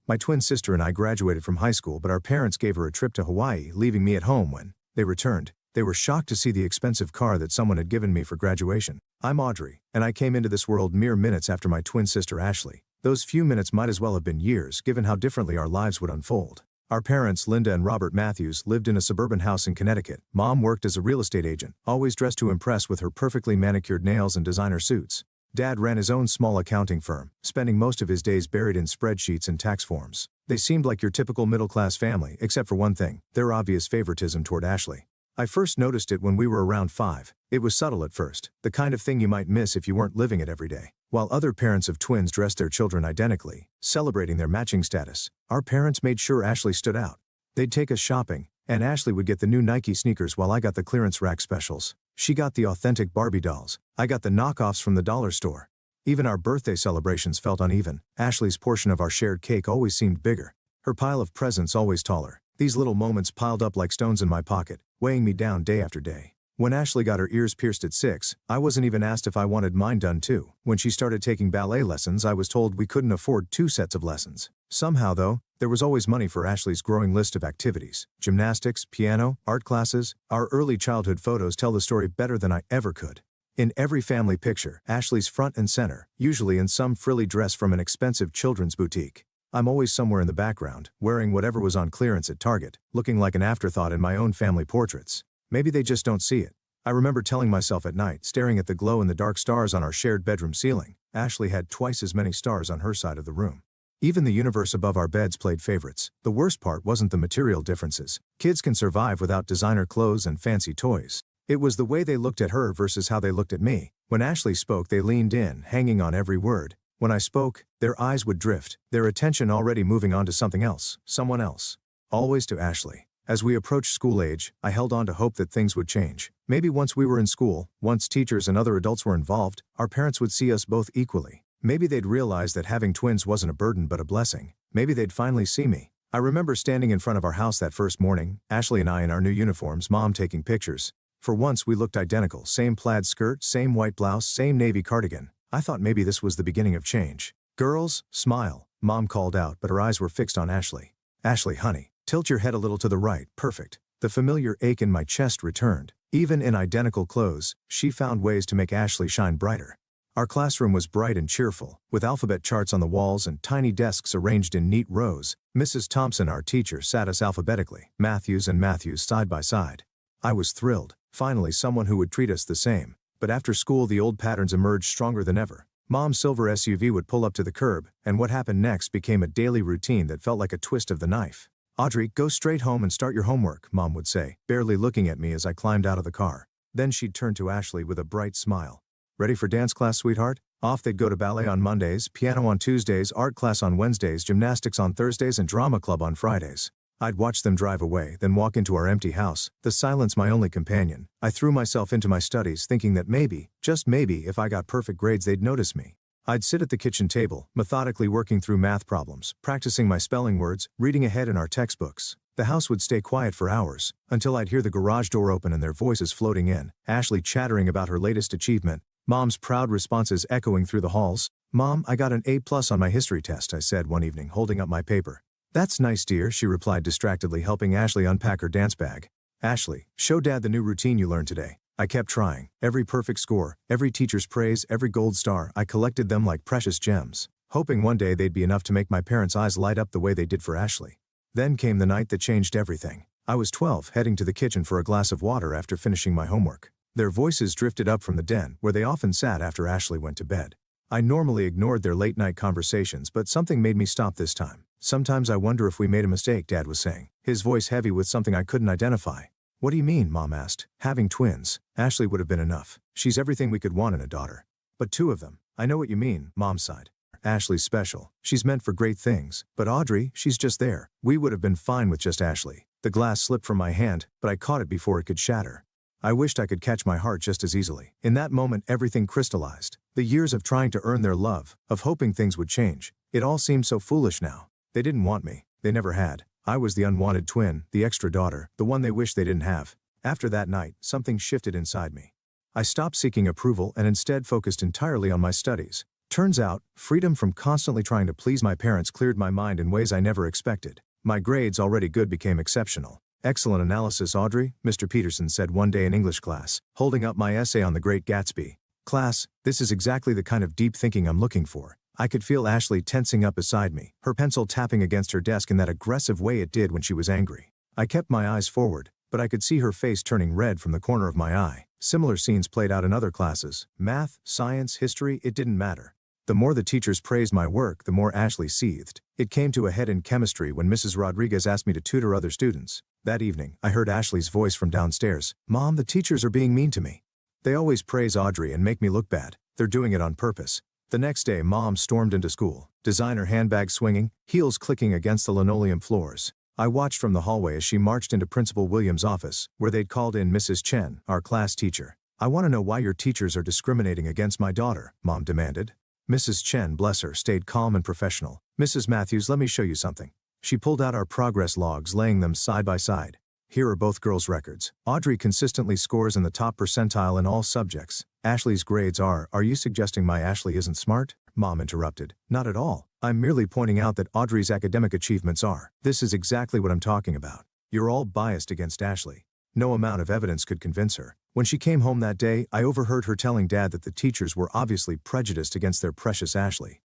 My twin sister and I graduated from high school, but our parents gave her a trip to Hawaii, leaving me at home. When they returned, they were shocked to see the expensive car that someone had given me for graduation. I'm Audrey, and I came into this world mere minutes after my twin sister Ashley. Those few minutes might as well have been years, given how differently our lives would unfold. Our parents, Linda and Robert Matthews, lived in a suburban house in Connecticut. Mom worked as a real estate agent, always dressed to impress with her perfectly manicured nails and designer suits. Dad ran his own small accounting firm, spending most of his days buried in spreadsheets and tax forms. They seemed like your typical middle-class family, except for one thing: their obvious favoritism toward Ashley. I first noticed it when we were around 5. It was subtle at first, the kind of thing you might miss if you weren't living it every day. While other parents of twins dressed their children identically, celebrating their matching status, our parents made sure Ashley stood out. They'd take us shopping, and Ashley would get the new Nike sneakers while I got the clearance rack specials. She got the authentic Barbie dolls. I got the knockoffs from the dollar store. Even our birthday celebrations felt uneven. Ashley's portion of our shared cake always seemed bigger. Her pile of presents always taller. These little moments piled up like stones in my pocket, weighing me down day after day. When Ashley got her ears pierced at 6, I wasn't even asked if I wanted mine done too. When she started taking ballet lessons, I was told we couldn't afford 2 sets of lessons. Somehow though, there was always money for Ashley's growing list of activities: gymnastics, piano, art classes. Our early childhood photos tell the story better than I ever could. In every family picture, Ashley's front and center, usually in some frilly dress from an expensive children's boutique. I'm always somewhere in the background, wearing whatever was on clearance at Target, looking like an afterthought in my own family portraits. Maybe they just don't see it. I remember telling myself at night, staring at the glow-in-the-dark stars on our shared bedroom ceiling, Ashley had twice as many stars on her side of the room. Even the universe above our beds played favorites. The worst part wasn't the material differences. Kids can survive without designer clothes and fancy toys. It was the way they looked at her versus how they looked at me. When Ashley spoke, they leaned in, hanging on every word. When I spoke, their eyes would drift, their attention already moving on to something else, someone else. Always to Ashley. As we approached school age, I held on to hope that things would change. Maybe once we were in school, once teachers and other adults were involved, our parents would see us both equally. Maybe they'd realize that having twins wasn't a burden but a blessing. Maybe they'd finally see me. I remember standing in front of our house that first morning, Ashley and I in our new uniforms, Mom taking pictures. For once we looked identical, same plaid skirt, same white blouse, same navy cardigan. I thought maybe this was the beginning of change. "Girls, smile," Mom called out, but her eyes were fixed on Ashley. "Ashley, honey, tilt your head a little to the right, perfect." The familiar ache in my chest returned. Even in identical clothes, she found ways to make Ashley shine brighter. Our classroom was bright and cheerful, with alphabet charts on the walls and tiny desks arranged in neat rows. Mrs. Thompson, our teacher, sat us alphabetically, Matthews and Matthews side by side. I was thrilled. Finally someone who would treat us the same. But after school the old patterns emerged stronger than ever. Mom's silver SUV would pull up to the curb, and what happened next became a daily routine that felt like a twist of the knife. "Audrey, go straight home and start your homework," Mom would say, barely looking at me as I climbed out of the car. Then she'd turn to Ashley with a bright smile. "Ready for dance class, sweetheart?" Off they'd go to ballet on Mondays, piano on Tuesdays, art class on Wednesdays, gymnastics on Thursdays, and drama club on Fridays. I'd watch them drive away, then walk into our empty house, the silence my only companion. I threw myself into my studies, thinking that maybe, just maybe, if I got perfect grades they'd notice me. I'd sit at the kitchen table, methodically working through math problems, practicing my spelling words, reading ahead in our textbooks. The house would stay quiet for hours, until I'd hear the garage door open and their voices floating in, Ashley chattering about her latest achievement, Mom's proud responses echoing through the halls. "Mom, I got an A+ on my history test," I said one evening, holding up my paper. "That's nice, dear," she replied distractedly, helping Ashley unpack her dance bag. "Ashley, show Dad the new routine you learned today." I kept trying. Every perfect score, every teacher's praise, every gold star, I collected them like precious gems, hoping one day they'd be enough to make my parents' eyes light up the way they did for Ashley. Then came the night that changed everything. I was 12, heading to the kitchen for a glass of water after finishing my homework. Their voices drifted up from the den, where they often sat after Ashley went to bed. I normally ignored their late-night conversations, but something made me stop this time. "Sometimes I wonder if we made a mistake," Dad was saying, his voice heavy with something I couldn't identify. "What do you mean?" Mom asked. "Having twins. Ashley would have been enough. She's everything we could want in a daughter. But 2 of them." "I know what you mean," Mom sighed. "Ashley's special. She's meant for great things. But Audrey, she's just there. We would have been fine with just Ashley." The glass slipped from my hand, but I caught it before it could shatter. I wished I could catch my heart just as easily. In that moment everything crystallized. The years of trying to earn their love, of hoping things would change. It all seemed so foolish now. They didn't want me. They never had. I was the unwanted twin, the extra daughter, the one they wished they didn't have. After that night, something shifted inside me. I stopped seeking approval and instead focused entirely on my studies. Turns out, freedom from constantly trying to please my parents cleared my mind in ways I never expected. My grades, already good, became exceptional. "Excellent analysis, Audrey," Mr. Peterson said one day in English class, holding up my essay on The Great Gatsby. "Class, this is exactly the kind of deep thinking I'm looking for." I could feel Ashley tensing up beside me, her pencil tapping against her desk in that aggressive way it did when she was angry. I kept my eyes forward, but I could see her face turning red from the corner of my eye. Similar scenes played out in other classes. Math, science, history, it didn't matter. The more the teachers praised my work, the more Ashley seethed. It came to a head in chemistry when Mrs. Rodriguez asked me to tutor other students. That evening, I heard Ashley's voice from downstairs. "Mom, the teachers are being mean to me. They always praise Audrey and make me look bad. They're doing it on purpose." The next day, Mom stormed into school, designer handbag swinging, heels clicking against the linoleum floors. I watched from the hallway as she marched into Principal Williams' office, where they'd called in Mrs. Chen, our class teacher. "I want to know why your teachers are discriminating against my daughter," Mom demanded. Mrs. Chen, bless her, stayed calm and professional. "Mrs. Matthews, let me show you something." She pulled out our progress logs, laying them side by side. "Here are both girls' records. Audrey consistently scores in the top percentile in all subjects. Ashley's grades are you suggesting my Ashley isn't smart?" Mom interrupted. "Not at all. I'm merely pointing out that Audrey's academic achievements are. This is exactly what I'm talking about. You're all biased against Ashley." No amount of evidence could convince her. When she came home that day, I overheard her telling Dad that the teachers were obviously prejudiced against their precious Ashley.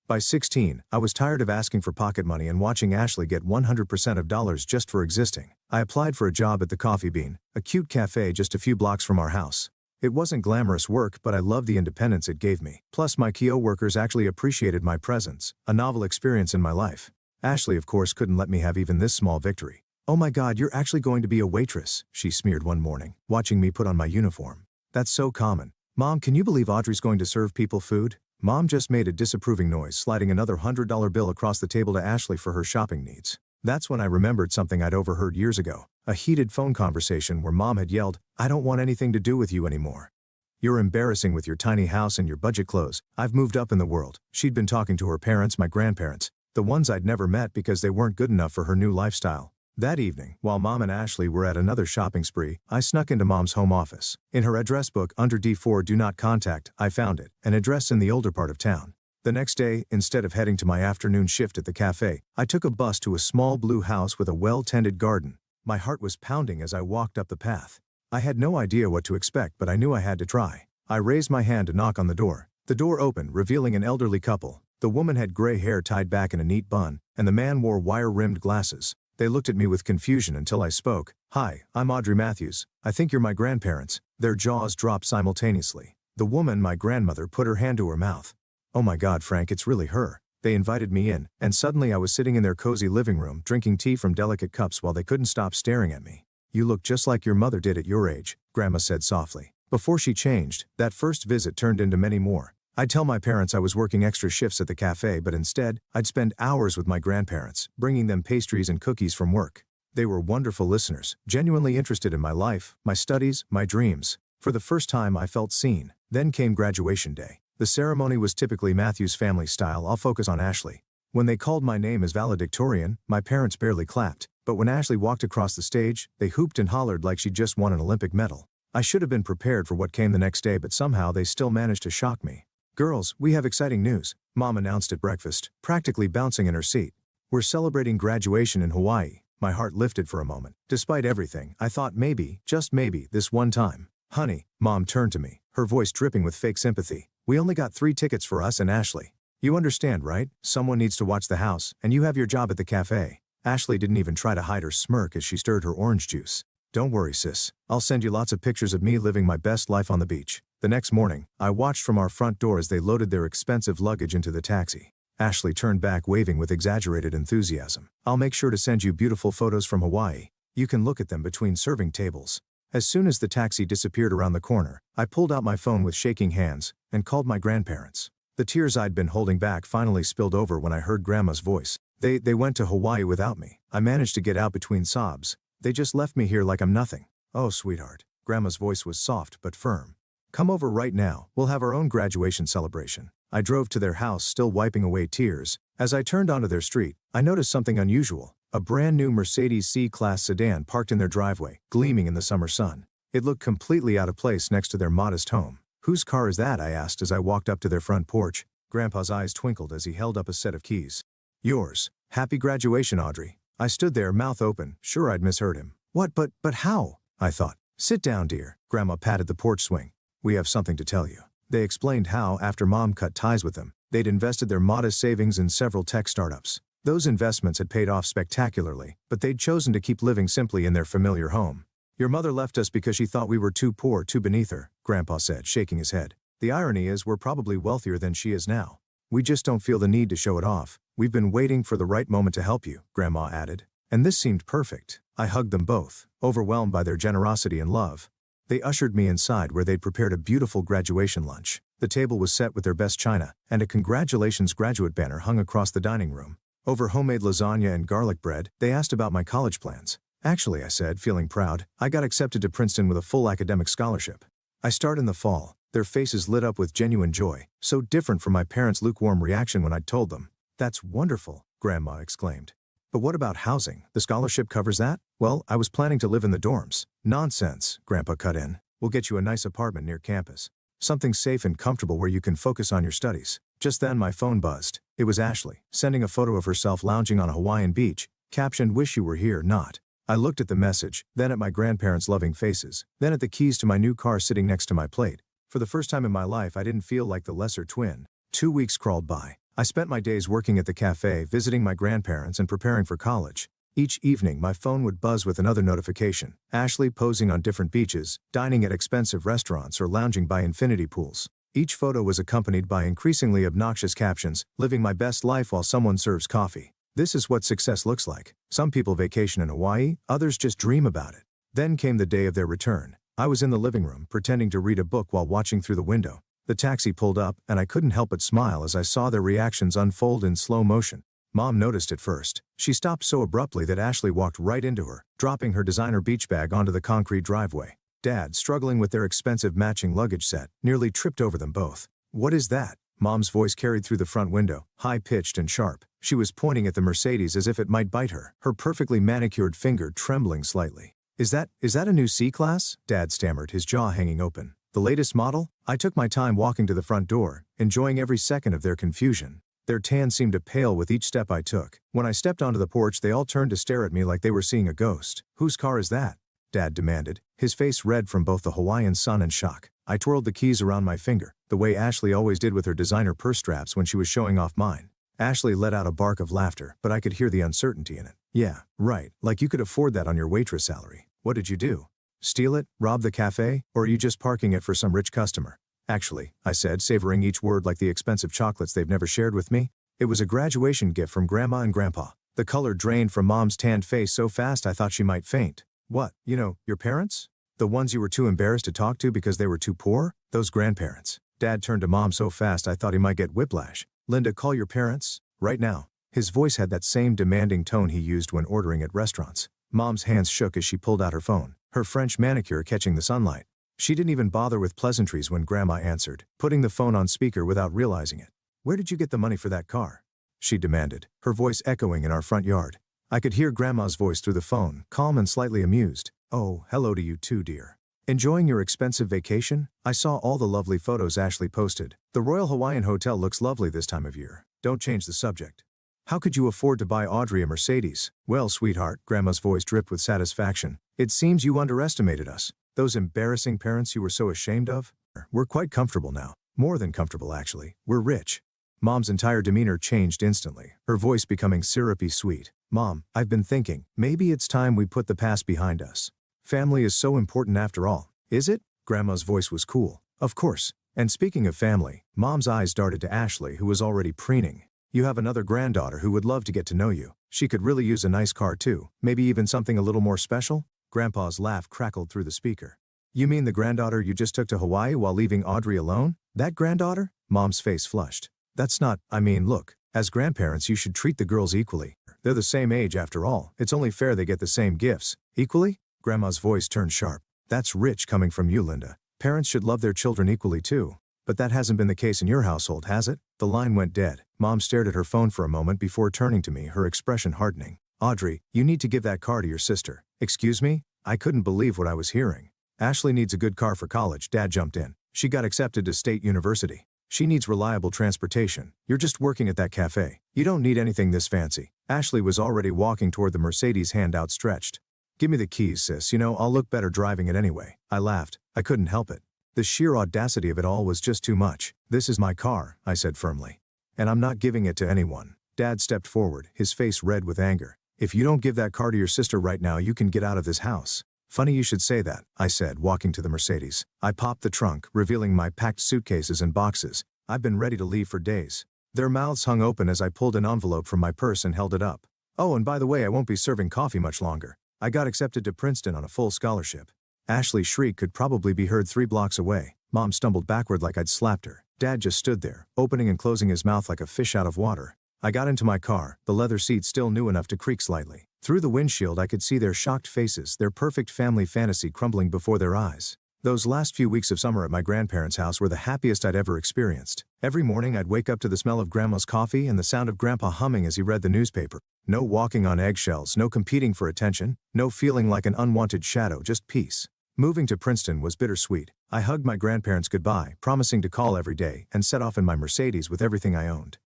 By 16, I was tired of asking for pocket money and watching Ashley get 100% of dollars just for existing. I applied for a job at the Coffee Bean, a cute cafe just a few blocks from our house. It wasn't glamorous work, but I loved the independence it gave me. Plus, my co-workers actually appreciated my presence, a novel experience in my life. Ashley, of course, couldn't let me have even this small victory. "Oh my God, you're actually going to be a waitress," she smeared one morning, watching me put on my uniform. "That's so common. Mom, can you believe Audrey's going to serve people food?" Mom just made a disapproving noise, sliding another $100 bill across the table to Ashley for her shopping needs. That's when I remembered something I'd overheard years ago. A heated phone conversation where Mom had yelled, "I don't want anything to do with you anymore. You're embarrassing with your tiny house and your budget clothes. I've moved up in the world." She'd been talking to her parents, my grandparents, the ones I'd never met because they weren't good enough for her new lifestyle. That evening, while Mom and Ashley were at another shopping spree, I snuck into Mom's home office. In her address book under D4 Do Not Contact, I found it, an address in the older part of town. The next day, instead of heading to my afternoon shift at the cafe, I took a bus to a small blue house with a well-tended garden. My heart was pounding as I walked up the path. I had no idea what to expect, but I knew I had to try. I raised my hand to knock on the door. The door opened, revealing an elderly couple. The woman had gray hair tied back in a neat bun, and the man wore wire-rimmed glasses. They looked at me with confusion until I spoke. "Hi, I'm Audrey Matthews. I think you're my grandparents." Their jaws dropped simultaneously. The woman, my grandmother, put her hand to her mouth. "Oh my God, Frank, it's really her." They invited me in, and suddenly I was sitting in their cozy living room, drinking tea from delicate cups while they couldn't stop staring at me. "You look just like your mother did at your age," Grandma said softly. Before she changed, that first visit turned into many more. I'd tell my parents I was working extra shifts at the cafe, but instead, I'd spend hours with my grandparents, bringing them pastries and cookies from work. They were wonderful listeners, genuinely interested in my life, my studies, my dreams. For the first time, I felt seen. Then came graduation day. The ceremony was typically Matthews family style. I'll focus on Ashley. When they called my name as valedictorian, my parents barely clapped, but when Ashley walked across the stage, they hooped and hollered like she'd just won an Olympic medal. I should have been prepared for what came the next day, but somehow they still managed to shock me. "Girls, we have exciting news," Mom announced at breakfast, practically bouncing in her seat. "We're celebrating graduation in Hawaii." My heart lifted for a moment. Despite everything, I thought maybe, just maybe, this one time. "Honey," Mom turned to me, her voice dripping with fake sympathy. "We only got 3 tickets for us and Ashley. You understand, right? Someone needs to watch the house, and you have your job at the cafe." Ashley didn't even try to hide her smirk as she stirred her orange juice. "Don't worry, sis. I'll send you lots of pictures of me living my best life on the beach." The next morning, I watched from our front door as they loaded their expensive luggage into the taxi. Ashley turned back waving with exaggerated enthusiasm. "I'll make sure to send you beautiful photos from Hawaii. You can look at them between serving tables." As soon as the taxi disappeared around the corner, I pulled out my phone with shaking hands and called my grandparents. The tears I'd been holding back finally spilled over when I heard Grandma's voice. They went to Hawaii without me." I managed to get out between sobs. "They just left me here like I'm nothing." "Oh, sweetheart." Grandma's voice was soft but firm. "Come over right now. We'll have our own graduation celebration." I drove to their house, still wiping away tears. As I turned onto their street, I noticed something unusual. A brand new Mercedes C-Class sedan parked in their driveway, gleaming in the summer sun. It looked completely out of place next to their modest home. "Whose car is that?" I asked as I walked up to their front porch. Grandpa's eyes twinkled as he held up a set of keys. Yours. Happy graduation, Audrey. I stood there, mouth open, sure I'd misheard him. What, but how? I thought. Sit down, dear. Grandma patted the porch swing. We have something to tell you. They explained how, after Mom cut ties with them, they'd invested their modest savings in several tech startups. Those investments had paid off spectacularly, but they'd chosen to keep living simply in their familiar home. Your mother left us because she thought we were too poor, too beneath her, Grandpa said, shaking his head. The irony is we're probably wealthier than she is now. We just don't feel the need to show it off. We've been waiting for the right moment to help you, Grandma added. And this seemed perfect. I hugged them both, overwhelmed by their generosity and love. They ushered me inside where they'd prepared a beautiful graduation lunch. The table was set with their best china, and a congratulations graduate banner hung across the dining room. Over homemade lasagna and garlic bread, they asked about my college plans. Actually, I said, feeling proud, I got accepted to Princeton with a full academic scholarship. I start in the fall. Their faces lit up with genuine joy, so different from my parents' lukewarm reaction when I'd told them. That's wonderful, Grandma exclaimed. But what about housing? The scholarship covers that? Well, I was planning to live in the dorms. Nonsense, Grandpa cut in. We'll get you a nice apartment near campus. Something safe and comfortable where you can focus on your studies. Just then my phone buzzed. It was Ashley, sending a photo of herself lounging on a Hawaiian beach, captioned, "Wish you were here, not." I looked at the message, then at my grandparents' loving faces, then at the keys to my new car sitting next to my plate. For the first time in my life, I didn't feel like the lesser twin. 2 weeks crawled by. I spent my days working at the cafe, visiting my grandparents and preparing for college. Each evening, my phone would buzz with another notification. Ashley posing on different beaches, dining at expensive restaurants, or lounging by infinity pools. Each photo was accompanied by increasingly obnoxious captions, living my best life while someone serves coffee. This is what success looks like. Some people vacation in Hawaii, others just dream about it. Then came the day of their return. I was in the living room, pretending to read a book while watching through the window. The taxi pulled up, and I couldn't help but smile as I saw their reactions unfold in slow motion. Mom noticed it first. She stopped so abruptly that Ashley walked right into her, dropping her designer beach bag onto the concrete driveway. Dad, struggling with their expensive matching luggage set, nearly tripped over them both. What is that? Mom's voice carried through the front window, high-pitched and sharp. She was pointing at the Mercedes as if it might bite her, her perfectly manicured finger trembling slightly. Is that a new C-Class? Dad stammered, his jaw hanging open. The latest model? I took my time walking to the front door, enjoying every second of their confusion. Their tan seemed to pale with each step I took. When I stepped onto the porch, they all turned to stare at me like they were seeing a ghost. Whose car is that? Dad demanded, his face red from both the Hawaiian sun and shock. I twirled the keys around my finger, the way Ashley always did with her designer purse straps when she was showing off mine. Ashley let out a bark of laughter, but I could hear the uncertainty in it. Yeah, right, like you could afford that on your waitress salary. What did you do? Steal it? Rob the cafe? Or are you just parking it for some rich customer? Actually, I said, savoring each word like the expensive chocolates they've never shared with me. It was a graduation gift from Grandma and Grandpa. The color drained from Mom's tanned face so fast I thought she might faint. What, your parents? The ones you were too embarrassed to talk to because they were too poor? Those grandparents. Dad turned to Mom so fast I thought he might get whiplash. Linda, call your parents, right now. His voice had that same demanding tone he used when ordering at restaurants. Mom's hands shook as she pulled out her phone, her French manicure catching the sunlight. She didn't even bother with pleasantries when Grandma answered, putting the phone on speaker without realizing it. Where did you get the money for that car? She demanded, her voice echoing in our front yard. I could hear Grandma's voice through the phone, calm and slightly amused. Oh, hello to you too, dear. Enjoying your expensive vacation? I saw all the lovely photos Ashley posted. The Royal Hawaiian Hotel looks lovely this time of year. Don't change the subject. How could you afford to buy Audrey a Mercedes? Well, sweetheart, Grandma's voice dripped with satisfaction. It seems you underestimated us. Those embarrassing parents you were so ashamed of? We're quite comfortable now. More than comfortable, actually. We're rich. Mom's entire demeanor changed instantly, her voice becoming syrupy sweet. Mom, I've been thinking, maybe it's time we put the past behind us. Family is so important after all. Is it? Grandma's voice was cool. Of course. And speaking of family, Mom's eyes darted to Ashley, who was already preening. You have another granddaughter who would love to get to know you. She could really use a nice car too, maybe even something a little more special? Grandpa's laugh crackled through the speaker. You mean the granddaughter you just took to Hawaii while leaving Audrey alone? That granddaughter? Mom's face flushed. That's not, look, as grandparents you should treat the girls equally. They're the same age after all. It's only fair they get the same gifts. Equally? Grandma's voice turned sharp. That's rich coming from you, Linda. Parents should love their children equally too. But that hasn't been the case in your household, has it? The line went dead. Mom stared at her phone for a moment before turning to me, her expression hardening. Audrey, you need to give that car to your sister. Excuse me? I couldn't believe what I was hearing. Ashley needs a good car for college, Dad jumped in. She got accepted to State University. She needs reliable transportation. You're just working at that cafe. You don't need anything this fancy. Ashley was already walking toward the Mercedes, hand outstretched. Give me the keys, sis. You know, I'll look better driving it anyway. I laughed. I couldn't help it. The sheer audacity of it all was just too much. This is my car, I said firmly. And I'm not giving it to anyone. Dad stepped forward, his face red with anger. If you don't give that car to your sister right now, you can get out of this house. Funny you should say that, I said, walking to the Mercedes. I popped the trunk, revealing my packed suitcases and boxes. I've been ready to leave for days. Their mouths hung open as I pulled an envelope from my purse and held it up. Oh, and by the way, I won't be serving coffee much longer. I got accepted to Princeton on a full scholarship. Ashley's shriek could probably be heard 3 blocks away. Mom stumbled backward like I'd slapped her. Dad just stood there, opening and closing his mouth like a fish out of water. I got into my car, the leather seat still new enough to creak slightly. Through the windshield I could see their shocked faces, their perfect family fantasy crumbling before their eyes. Those last few weeks of summer at my grandparents' house were the happiest I'd ever experienced. Every morning I'd wake up to the smell of Grandma's coffee and the sound of Grandpa humming as he read the newspaper. No walking on eggshells, no competing for attention, no feeling like an unwanted shadow, just peace. Moving to Princeton was bittersweet. I hugged my grandparents goodbye, promising to call every day, and set off in my Mercedes with everything I owned.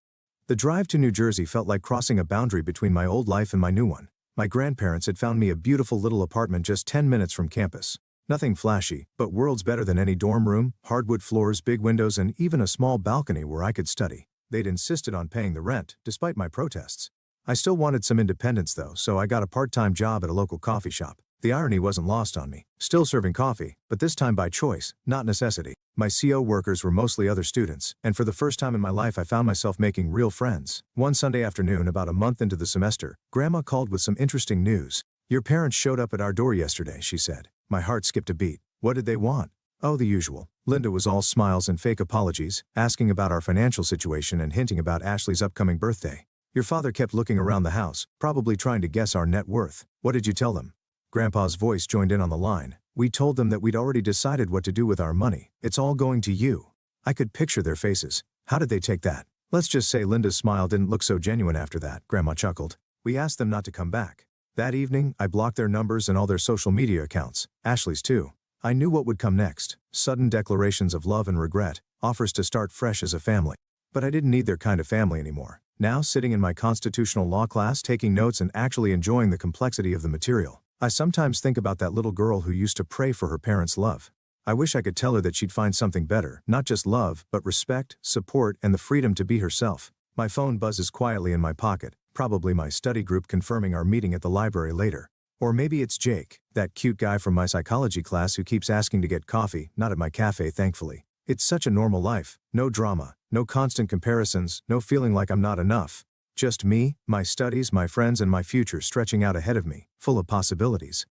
The drive to New Jersey felt like crossing a boundary between my old life and my new one. My grandparents had found me a beautiful little apartment just 10 minutes from campus. Nothing flashy, but worlds better than any dorm room, hardwood floors, big windows, and even a small balcony where I could study. They'd insisted on paying the rent, despite my protests. I still wanted some independence though, so I got a part-time job at a local coffee shop. The irony wasn't lost on me. Still serving coffee, but this time by choice, not necessity. My CO workers were mostly other students, and for the first time in my life I found myself making real friends. One Sunday afternoon, about a month into the semester, Grandma called with some interesting news. Your parents showed up at our door yesterday, she said. My heart skipped a beat. What did they want? Oh, the usual. Linda was all smiles and fake apologies, asking about our financial situation and hinting about Ashley's upcoming birthday. Your father kept looking around the house, probably trying to guess our net worth. What did you tell them? Grandpa's voice joined in on the line. We told them that we'd already decided what to do with our money. It's all going to you. I could picture their faces. How did they take that? Let's just say Linda's smile didn't look so genuine after that, Grandma chuckled. We asked them not to come back. That evening, I blocked their numbers and all their social media accounts, Ashley's too. I knew what would come next. Sudden declarations of love and regret, offers to start fresh as a family. But I didn't need their kind of family anymore. Now, sitting in my constitutional law class, taking notes and actually enjoying the complexity of the material, I sometimes think about that little girl who used to pray for her parents' love. I wish I could tell her that she'd find something better, not just love, but respect, support, and the freedom to be herself. My phone buzzes quietly in my pocket, probably my study group confirming our meeting at the library later. Or maybe it's Jake, that cute guy from my psychology class who keeps asking to get coffee, not at my cafe thankfully. It's such a normal life, no drama, no constant comparisons, no feeling like I'm not enough. Just me, my studies, my friends, and my future stretching out ahead of me, full of possibilities.